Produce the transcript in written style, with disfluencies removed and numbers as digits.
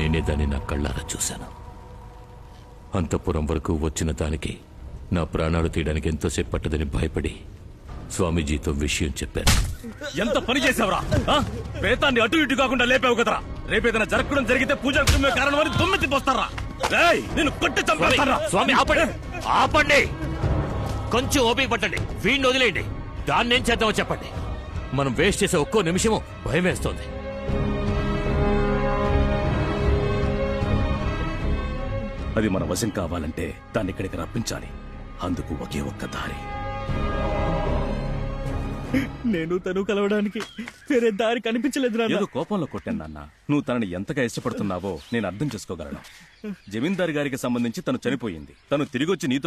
నేనే దాన్ని నా కళ్ళారా చూశాను. అంతఃపురం వరకు వచ్చిన దానికి నా ప్రాణాలు తీయడానికి ఎంతోసేపు పట్టదని భయపడి స్వామీజీతో విషయం చెప్పాను. ఎంత పని చేసావురా? ప్రేతాన్ని అటు ఇటు కాకుండా లేపావు కదరా. రేపేదైనా జరగడం జరిగితే పూజలు కుమ్మే కారణమని దుమ్మెత్తి పోస్తారా? నేను కొట్టి చంపేస్తారా? స్వామి ఆపండి, ఆపండి. కొంచెం ఓపిక పట్టండి, వీడిని వదిలేయండి. దాన్ని ఏం చేద్దామో చెప్పండి. మనం వేస్ట్ చేసే ఒక్కో నిమిషము భయం వేస్తోంది. అది మన వశం కావాలంటే దాన్ని ఇక్కడికి రప్పించాలి. అందుకు ఒకే ఒక్క దారి. నేను తను కలవడానికి వేరే దారి కనిపించలేదు. ఏదో కోపంలో కొట్టాను నాన్న. నువ్వు తనని ఎంతగా ఇష్టపడుతున్నావో నేను అర్థం చేసుకోగలను. జమీందారు గారికి సంబంధించి తను చనిపోయింది. తను తిరిగొచ్చి నీతో